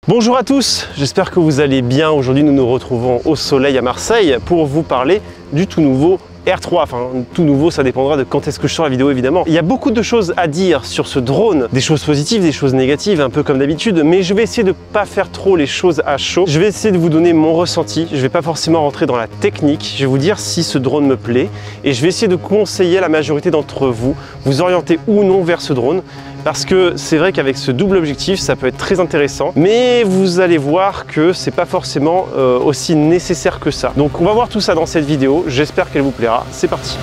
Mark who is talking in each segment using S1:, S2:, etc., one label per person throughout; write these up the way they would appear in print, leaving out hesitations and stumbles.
S1: Bonjour à tous, j'espère que vous allez bien. Aujourd'hui nous nous retrouvons au soleil à Marseille pour vous parler du tout nouveau R3, enfin tout nouveau, ça dépendra de quand est-ce que je sors la vidéo évidemment. Il y a beaucoup de choses à dire sur ce drone, des choses positives, des choses négatives, un peu comme d'habitude, mais je vais essayer de pas faire trop les choses à chaud. Je vais essayer de vous donner mon ressenti, je vais pas forcément rentrer dans la technique, je vais vous dire si ce drone me plaît et je vais essayer de conseiller à la majorité d'entre vous, vous orienter ou non vers ce drone. Parce que c'est vrai qu'avec ce double objectif, ça peut être très intéressant, mais vous allez voir que c'est pas forcément aussi nécessaire que ça. Donc on va voir tout ça dans cette vidéo, j'espère qu'elle vous plaira. C'est parti.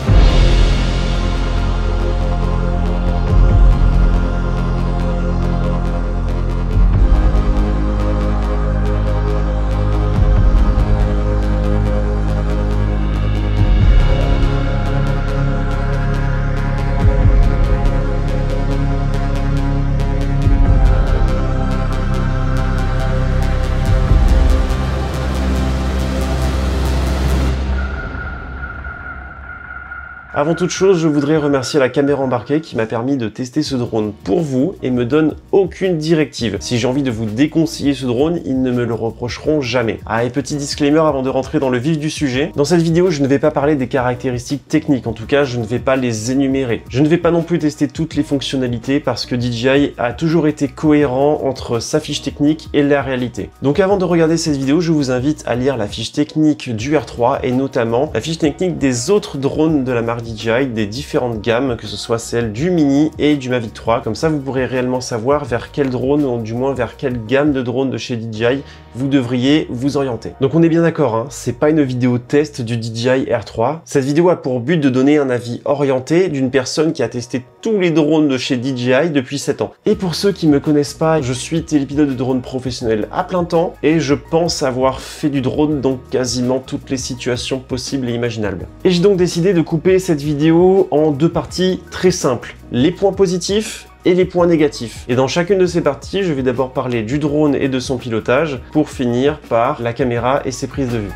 S1: Avant toute chose, je voudrais remercier la caméra embarquée qui m'a permis de tester ce drone pour vous et me donne aucune directive. Si j'ai envie de vous déconseiller ce drone, ils ne me le reprocheront jamais. Ah, et petit disclaimer avant de rentrer dans le vif du sujet, dans cette vidéo, je ne vais pas parler des caractéristiques techniques, en tout cas, je ne vais pas les énumérer. Je ne vais pas non plus tester toutes les fonctionnalités parce que DJI a toujours été cohérent entre sa fiche technique et la réalité. Donc avant de regarder cette vidéo, je vous invite à lire la fiche technique du R3 et notamment la fiche technique des autres drones de la marque DJI, des différentes gammes, que ce soit celle du Mini et du Mavic 3. Comme ça, vous pourrez réellement savoir vers quel drone, ou du moins vers quelle gamme de drones de chez DJI vous devriez vous orienter. Donc on est bien d'accord, hein, c'est pas une vidéo test du DJI R3. Cette vidéo a pour but de donner un avis orienté d'une personne qui a testé tous les drones de chez DJI depuis 7 ans. Et pour ceux qui me connaissent pas, je suis télépilote de drone professionnel à plein temps et je pense avoir fait du drone dans quasiment toutes les situations possibles et imaginables. Et j'ai donc décidé de couper cette vidéo en deux parties très simples. Les points positifs et les points négatifs. Et dans chacune de ces parties, je vais d'abord parler du drone et de son pilotage pour finir par la caméra et ses prises de vue.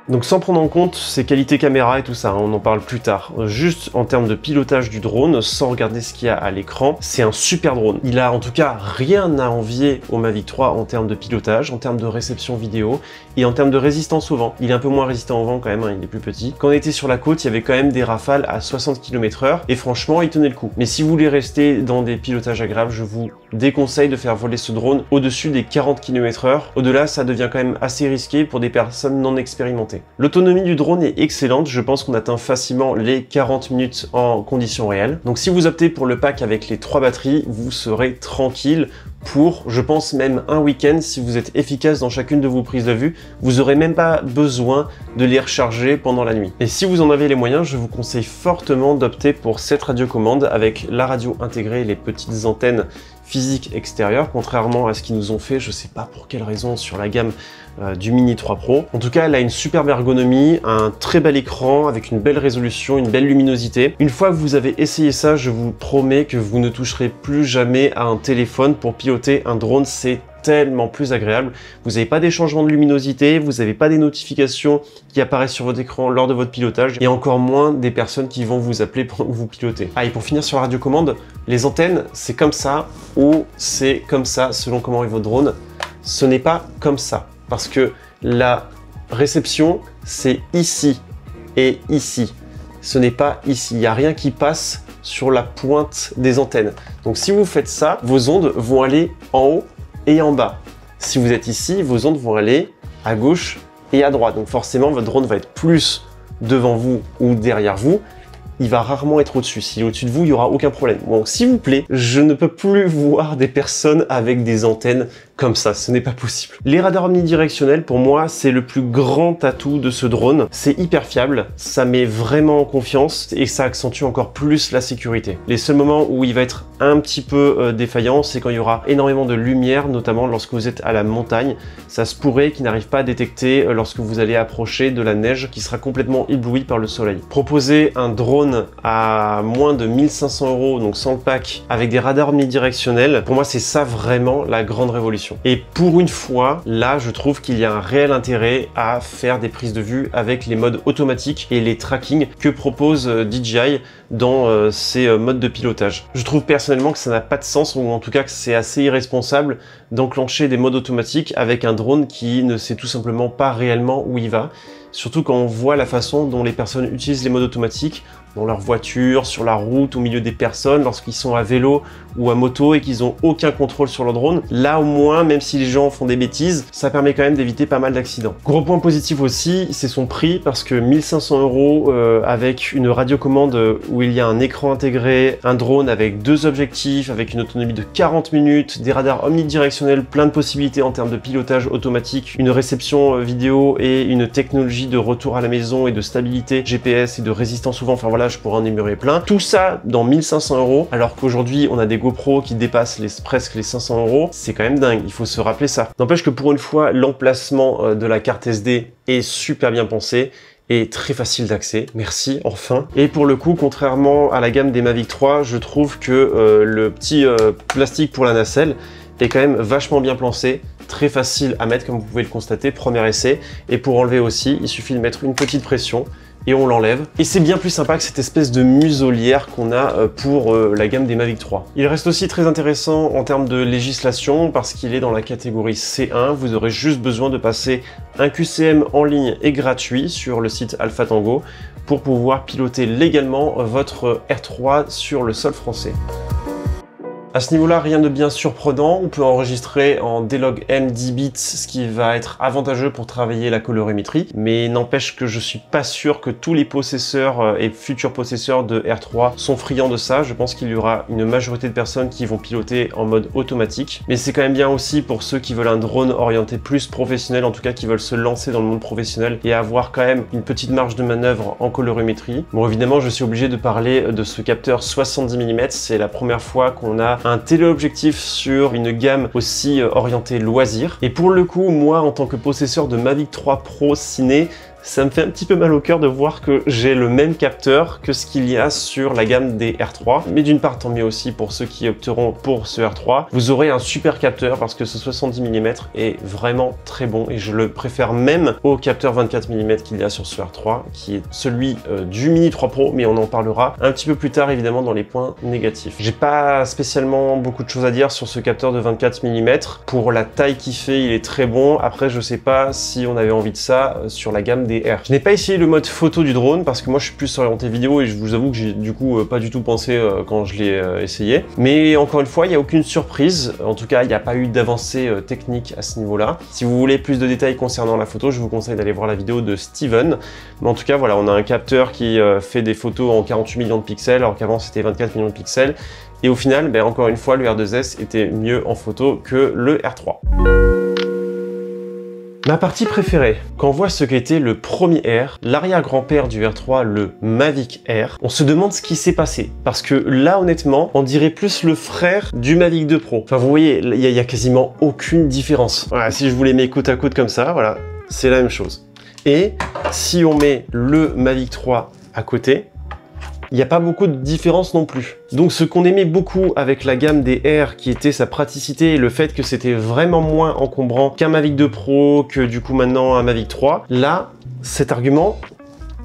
S1: Donc sans prendre en compte ses qualités caméra et tout ça, hein, on en parle plus tard. Juste en termes de pilotage du drone, sans regarder ce qu'il y a à l'écran, c'est un super drone. Il a en tout cas rien à envier au Mavic 3 en termes de pilotage, en termes de réception vidéo et en termes de résistance au vent. Il est un peu moins résistant au vent quand même, hein, il est plus petit. Quand on était sur la côte, il y avait quand même des rafales à 60 km/h et franchement, il tenait le coup. Mais si vous voulez rester dans des pilotages agréables, je vous déconseille de faire voler ce drone au-dessus des 40 km/h. Au-delà, ça devient quand même assez risqué pour des personnes non expérimentées. L'autonomie du drone est excellente, je pense qu'on atteint facilement les 40 minutes en conditions réelles. Donc si vous optez pour le pack avec les 3 batteries, vous serez tranquille pour, je pense, même un week-end. Si vous êtes efficace dans chacune de vos prises de vue, vous n'aurez même pas besoin de les recharger pendant la nuit. Et si vous en avez les moyens, je vous conseille fortement d'opter pour cette radiocommande avec la radio intégrée et les petites antennes physiques extérieures, contrairement à ce qu'ils nous ont fait, je sais pas pour quelle raison, sur la gamme du Mini 3 Pro. En tout cas, elle a une superbe ergonomie, un très bel écran avec une belle résolution, une belle luminosité. Une fois que vous avez essayé ça, je vous promets que vous ne toucherez plus jamais à un téléphone pour piloter un drone, c'est tellement plus agréable. Vous n'avez pas des changements de luminosité, vous n'avez pas des notifications qui apparaissent sur votre écran lors de votre pilotage et encore moins des personnes qui vont vous appeler pendant que vous pilotez. Ah, et pour finir sur la radiocommande, les antennes, c'est comme ça ou c'est comme ça selon comment est votre drone. Ce n'est pas comme ça parce que la réception, c'est ici et ici. Ce n'est pas ici. Il n'y a rien qui passe sur la pointe des antennes. Donc si vous faites ça, vos ondes vont aller en haut et en bas. Si vous êtes ici, vos ondes vont aller à gauche et à droite. Donc forcément, votre drone va être plus devant vous ou derrière vous. Il va rarement être au-dessus. S'il est au-dessus de vous, il n'y aura aucun problème. Donc s'il vous plaît, je ne peux plus voir des personnes avec des antennes comme ça, ce n'est pas possible. Les radars omnidirectionnels, pour moi, c'est le plus grand atout de ce drone. C'est hyper fiable, ça met vraiment en confiance et ça accentue encore plus la sécurité. Les seuls moments où il va être un petit peu défaillant, c'est quand il y aura énormément de lumière, notamment lorsque vous êtes à la montagne. Ça se pourrait qu'il n'arrive pas à détecter lorsque vous allez approcher de la neige qui sera complètement éblouie par le soleil. Proposer un drone drone à moins de 1500 €, donc sans le pack, avec des radars omnidirectionnels, pour moi c'est ça vraiment la grande révolution. Et pour une fois, là je trouve qu'il y a un réel intérêt à faire des prises de vue avec les modes automatiques et les tracking que propose DJI dans ces modes de pilotage. Je trouve personnellement que ça n'a pas de sens, ou en tout cas que c'est assez irresponsable d'enclencher des modes automatiques avec un drone qui ne sait tout simplement pas réellement où il va. Surtout quand on voit la façon dont les personnes utilisent les modes automatiques dans leur voiture, sur la route, au milieu des personnes, lorsqu'ils sont à vélo ou à moto et qu'ils n'ont aucun contrôle sur leur drone. Là au moins, même si les gens font des bêtises, ça permet quand même d'éviter pas mal d'accidents. Gros point positif aussi, c'est son prix, parce que 1500 € avec une radiocommande où il y a un écran intégré, un drone avec 2 objectifs, avec une autonomie de 40 minutes, des radars omnidirectionnels, plein de possibilités en termes de pilotage automatique, une réception vidéo et une technologie de retour à la maison et de stabilité GPS et de résistance au vent, enfin voilà, je pourrais en énumérer plein. Tout ça dans 1500 €, alors qu'aujourd'hui on a des GoPro qui dépassent presque les 500 €. C'est quand même dingue, il faut se rappeler ça. N'empêche que pour une fois, l'emplacement de la carte SD est super bien pensé et très facile d'accès, merci, enfin. Et pour le coup, contrairement à la gamme des Mavic 3, je trouve que le petit plastique pour la nacelle est quand même vachement bien placé, très facile à mettre comme vous pouvez le constater, premier essai. Et pour enlever aussi, il suffit de mettre une petite pression et on l'enlève. Et c'est bien plus sympa que cette espèce de muselière qu'on a pour la gamme des Mavic 3. Il reste aussi très intéressant en termes de législation parce qu'il est dans la catégorie C1. Vous aurez juste besoin de passer un QCM en ligne et gratuit sur le site Alpha Tango pour pouvoir piloter légalement votre R3 sur le sol français. À ce niveau-là, rien de bien surprenant, on peut enregistrer en D-Log M 10 bits, ce qui va être avantageux pour travailler la colorimétrie, mais n'empêche que je suis pas sûr que tous les possesseurs et futurs possesseurs de R3 sont friands de ça. Je pense qu'il y aura une majorité de personnes qui vont piloter en mode automatique, mais c'est quand même bien aussi pour ceux qui veulent un drone orienté plus professionnel, en tout cas qui veulent se lancer dans le monde professionnel et avoir quand même une petite marge de manœuvre en colorimétrie. Bon, évidemment, je suis obligé de parler de ce capteur 70 mm, c'est la première fois qu'on a un téléobjectif sur une gamme aussi orientée loisir. Et pour le coup, moi, en tant que possesseur de Mavic 3 Pro Ciné, ça me fait un petit peu mal au cœur de voir que j'ai le même capteur que ce qu'il y a sur la gamme des R3. Mais d'une part, tant mieux aussi pour ceux qui opteront pour ce R3. Vous aurez un super capteur parce que ce 70 mm est vraiment très bon et je le préfère même au capteur 24 mm qu'il y a sur ce R3, qui est celui du Mini 3 Pro, mais on en parlera un petit peu plus tard évidemment dans les points négatifs. J'ai pas spécialement beaucoup de choses à dire sur ce capteur de 24 mm. Pour la taille qu'il fait, il est très bon. Après, je sais pas si on avait envie de ça sur la gamme des R. Je n'ai pas essayé le mode photo du drone parce que moi je suis plus orienté vidéo et je vous avoue que j'ai du coup pas du tout pensé quand je l'ai essayé. Mais encore une fois, il n'y a aucune surprise. En tout cas, il n'y a pas eu d'avancée technique à ce niveau-là. Si vous voulez plus de détails concernant la photo, je vous conseille d'aller voir la vidéo de Steven. Mais en tout cas, voilà, on a un capteur qui fait des photos en 48 millions de pixels alors qu'avant c'était 24 millions de pixels. Et au final, ben, encore une fois, le R2S était mieux en photo que le R3. Ma partie préférée, quand on voit ce qu'était le premier R, l'arrière-grand-père du R3, le Mavic Air, on se demande ce qui s'est passé. Parce que là, honnêtement, on dirait plus le frère du Mavic 2 Pro. Enfin, vous voyez, il y a quasiment aucune différence. Voilà, si je vous les mets côte à côte comme ça, voilà, c'est la même chose. Et si on met le Mavic 3 à côté, il n'y a pas beaucoup de différence non plus. Donc ce qu'on aimait beaucoup avec la gamme des R, qui était sa praticité et le fait que c'était vraiment moins encombrant qu'un Mavic 2 Pro, que du coup maintenant un Mavic 3, là, cet argument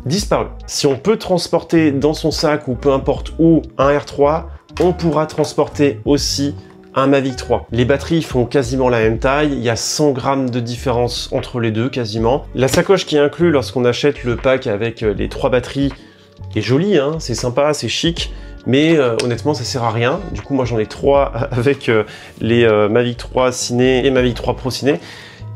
S1: disparu. Si on peut transporter dans son sac ou peu importe où un R3, on pourra transporter aussi un Mavic 3. Les batteries font quasiment la même taille, il y a 100 grammes de différence entre les deux quasiment. La sacoche qui est inclue lorsqu'on achète le pack avec les 3 batteries est jolie, hein, c'est sympa, c'est chic, mais honnêtement ça sert à rien. Du coup moi j'en ai 3 avec les Mavic 3 Ciné et Mavic 3 Pro Ciné,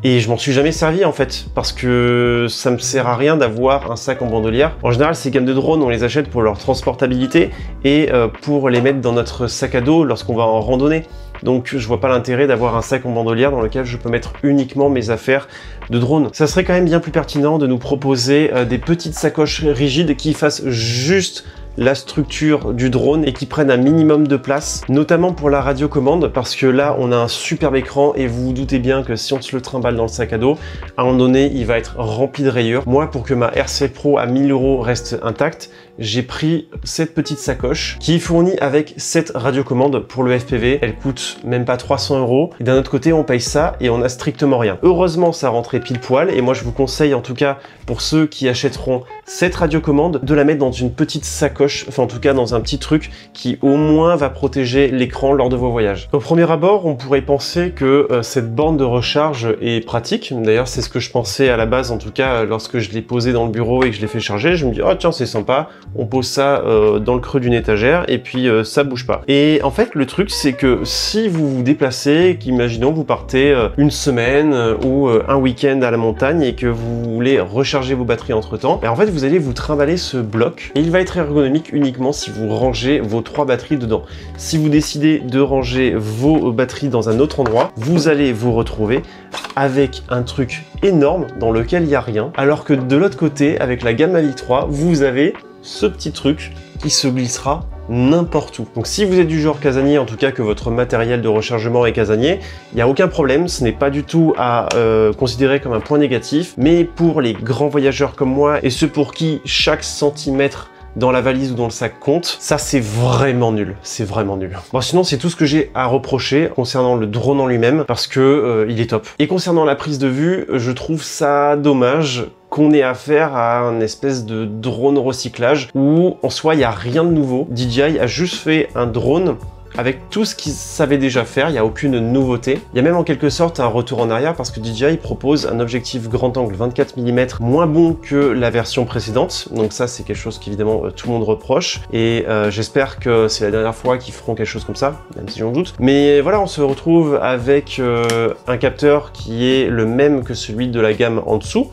S1: et je m'en suis jamais servi en fait, parce que ça me sert à rien d'avoir un sac en bandolière. En général ces gammes de drones on les achète pour leur transportabilité et pour les mettre dans notre sac à dos lorsqu'on va en randonnée. Donc je vois pas l'intérêt d'avoir un sac en bandolière dans lequel je peux mettre uniquement mes affaires de drone. Ça serait quand même bien plus pertinent de nous proposer des petites sacoches rigides qui fassent juste la structure du drone et qui prenne un minimum de place, notamment pour la radiocommande, parce que là on a un superbe écran et vous vous doutez bien que si on se le trimballe dans le sac à dos, à un moment donné il va être rempli de rayures. Moi, pour que ma RC Pro à 1000 € reste intacte, j'ai pris cette petite sacoche qui est fournie avec cette radiocommandes pour le FPV. Elle coûte même pas 300 €. Et d'un autre côté, on paye ça et on a strictement rien. Heureusement, ça rentrait pile poil et moi je vous conseille, en tout cas pour ceux qui achèteront cette radiocommande, de la mettre dans une petite sacoche, enfin en tout cas dans un petit truc qui au moins va protéger l'écran lors de vos voyages. Au premier abord, on pourrait penser que cette borne de recharge est pratique. D'ailleurs, c'est ce que je pensais à la base, en tout cas lorsque je l'ai posé dans le bureau et que je l'ai fait charger. Je me dis, oh tiens, c'est sympa, on pose ça dans le creux d'une étagère et puis ça bouge pas. Et en fait, le truc, c'est que si vous vous déplacez, qu'imaginons vous partez une semaine ou un week-end à la montagne et que vous voulez recharger vos batteries entre temps, et en fait vous allez vous trimballer ce bloc et il va être ergonomique uniquement si vous rangez vos 3 batteries dedans. Si vous décidez de ranger vos batteries dans un autre endroit, vous allez vous retrouver avec un truc énorme dans lequel il n'y a rien, alors que de l'autre côté, avec la gamme Mavic 3, vous avez ce petit truc qui se glissera n'importe où. Donc si vous êtes du genre casanier, en tout cas que votre matériel de rechargement est casanier, il n'y a aucun problème, ce n'est pas du tout à considérer comme un point négatif, mais pour les grands voyageurs comme moi et ceux pour qui chaque centimètre dans la valise ou dans le sac compte, ça c'est vraiment nul, c'est vraiment nul. Bon, sinon c'est tout ce que j'ai à reprocher concernant le drone en lui-même, parce que il est top. Et concernant la prise de vue, je trouve ça dommage qu'on ait affaire à un espèce de drone recyclage où en soi il n'y a rien de nouveau. DJI a juste fait un drone avec tout ce qu'ils savaient déjà faire, il n'y a aucune nouveauté. Il y a même en quelque sorte un retour en arrière parce que DJI propose un objectif grand angle 24 mm moins bon que la version précédente. Donc ça c'est quelque chose qu'évidemment tout le monde reproche et j'espère que c'est la dernière fois qu'ils feront quelque chose comme ça, même si j'en doute. Mais voilà, on se retrouve avec un capteur qui est le même que celui de la gamme en dessous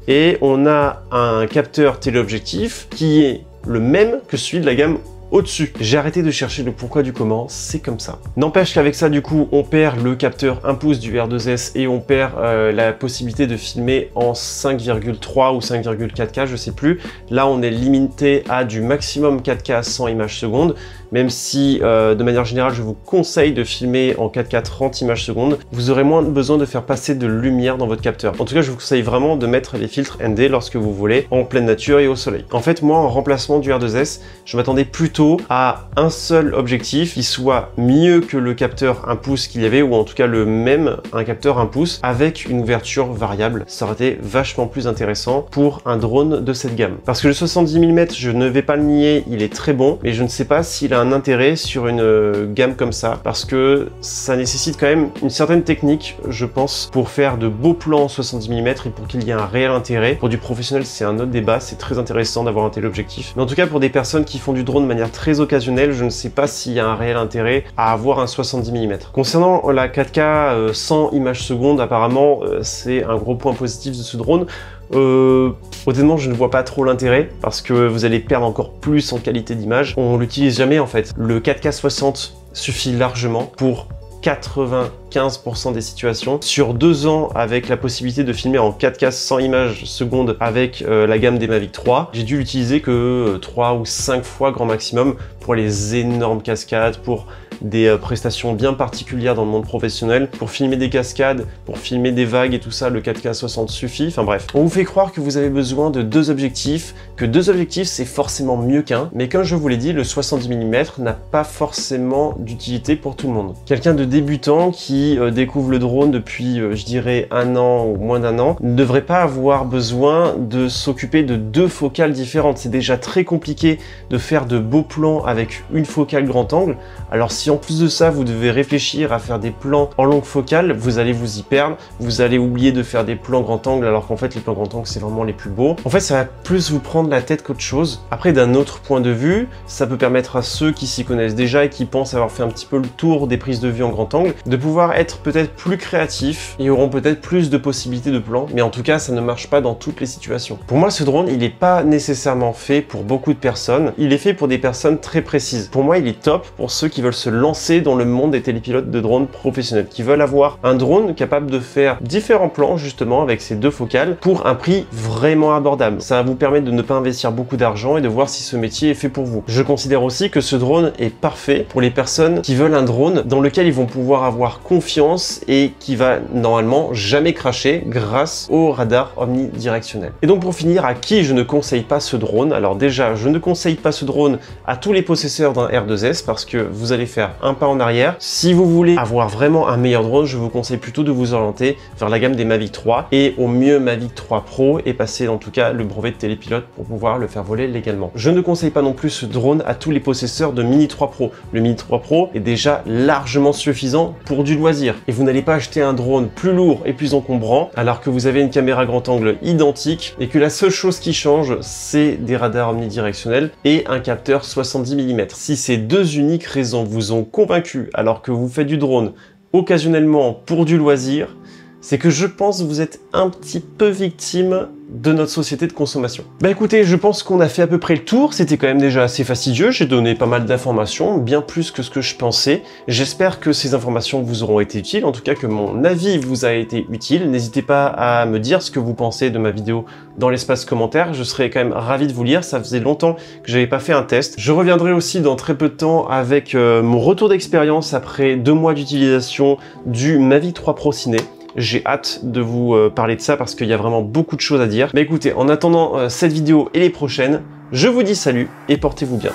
S1: et on a un capteur téléobjectif qui est le même que celui de la gamme au-dessus. J'ai arrêté de chercher le pourquoi du comment, c'est comme ça. N'empêche qu'avec ça, du coup, on perd le capteur 1 pouce du R2S et on perd la possibilité de filmer en 5,3 ou 5,4K, je sais plus. Là, on est limité à du maximum 4K 100 images secondes, même si, de manière générale, je vous conseille de filmer en 4K 30 images secondes. Vous aurez moins besoin de faire passer de lumière dans votre capteur. En tout cas, je vous conseille vraiment de mettre les filtres ND lorsque vous voulez, en pleine nature et au soleil. En fait, moi, en remplacement du R2S, je m'attendais plutôt à un seul objectif qui soit mieux que le capteur 1 pouce qu'il y avait, ou en tout cas le même, un capteur 1 pouce avec une ouverture variable. Ça aurait été vachement plus intéressant pour un drone de cette gamme. Parce que le 70 mm, je ne vais pas le nier, il est très bon, mais je ne sais pas s'il a un intérêt sur une gamme comme ça, parce que ça nécessite quand même une certaine technique, je pense, pour faire de beaux plans 70 mm et pour qu'il y ait un réel intérêt. Pour du professionnel, c'est un autre débat, c'est très intéressant d'avoir un tel objectif. Mais en tout cas, pour des personnes qui font du drone de manière très occasionnelle, je ne sais pas s'il y a un réel intérêt à avoir un 70 mm. Concernant la 4K 100 images secondes, apparemment, c'est un gros point positif de ce drone. Honnêtement, je ne vois pas trop l'intérêt parce que vous allez perdre encore plus en qualité d'image. On l'utilise jamais en fait. Le 4K 60 suffit largement pour 95% des situations. Sur 2 ans, avec la possibilité de filmer en 4K 100 images secondes avec la gamme des Mavic 3, j'ai dû l'utiliser que 3 ou 5 fois grand maximum pour les énormes cascades, pour des prestations bien particulières dans le monde professionnel. Pour filmer des cascades, pour filmer des vagues et tout ça, le 4K 60 suffit. Enfin bref, on vous fait croire que vous avez besoin de 2 objectifs, que 2 objectifs c'est forcément mieux qu'un, mais comme je vous l'ai dit, le 70 mm n'a pas forcément d'utilité pour tout le monde. Quelqu'un de débutant qui découvre le drone depuis, je dirais, 1 an ou moins d'1 an, ne devrait pas avoir besoin de s'occuper de 2 focales différentes. C'est déjà très compliqué de faire de beaux plans avec une focale grand angle. Alors si en plus de ça, vous devez réfléchir à faire des plans en longue focale, vous allez vous y perdre, vous allez oublier de faire des plans grand angle, alors qu'en fait, les plans grand angle, c'est vraiment les plus beaux. En fait, ça va plus vous prendre la tête qu'autre chose. Après, d'un autre point de vue, ça peut permettre à ceux qui s'y connaissent déjà et qui pensent avoir fait un petit peu le tour des prises de vue en grand angle, de pouvoir pouvoir être peut-être plus créatifs et auront peut-être plus de possibilités de plans, mais en tout cas, ça ne marche pas dans toutes les situations. Pour moi, ce drone, il n'est pas nécessairement fait pour beaucoup de personnes, il est fait pour des personnes très précises. Pour moi, il est top pour ceux qui veulent se lancer dans le monde des télépilotes de drones professionnels, qui veulent avoir un drone capable de faire différents plans, justement, avec ses 2 focales, pour un prix vraiment abordable. Ça va vous permettre de ne pas investir beaucoup d'argent et de voir si ce métier est fait pour vous. Je considère aussi que ce drone est parfait pour les personnes qui veulent un drone dans lequel ils vont pouvoir avoir confiance et qui va normalement jamais cracher grâce au radar omnidirectionnel. Et donc pour finir, à qui je ne conseille pas ce drone? Alors déjà, je ne conseille pas ce drone à tous les possesseurs d'un R2S parce que vous allez faire un pas en arrière. Si vous voulez avoir vraiment un meilleur drone, je vous conseille plutôt de vous orienter vers la gamme des Mavic 3 et au mieux Mavic 3 Pro et passer en tout cas le brevet de télépilote pour pouvoir le faire voler légalement. Je ne conseille pas non plus ce drone à tous les possesseurs de Mini 3 Pro. Le Mini 3 Pro est déjà largement suffisant pour du loisir et vous n'allez pas acheter un drone plus lourd et plus encombrant alors que vous avez une caméra grand angle identique et que la seule chose qui change c'est des radars omnidirectionnels et un capteur 70 mm. Si ces 2 uniques raisons vous ont convaincu alors que vous faites du drone occasionnellement pour du loisir, c'est que je pense que vous êtes un petit peu victime de notre société de consommation. Bah écoutez, je pense qu'on a fait à peu près le tour, c'était quand même déjà assez fastidieux, j'ai donné pas mal d'informations, bien plus que ce que je pensais. J'espère que ces informations vous auront été utiles, en tout cas que mon avis vous a été utile. N'hésitez pas à me dire ce que vous pensez de ma vidéo dans l'espace commentaire, je serais quand même ravi de vous lire, ça faisait longtemps que j'avais pas fait un test. Je reviendrai aussi dans très peu de temps avec mon retour d'expérience après 2 mois d'utilisation du Mavic 3 Pro Ciné. J'ai hâte de vous parler de ça parce qu'il y a vraiment beaucoup de choses à dire. Mais écoutez, en attendant cette vidéo et les prochaines, je vous dis salut et portez-vous bien.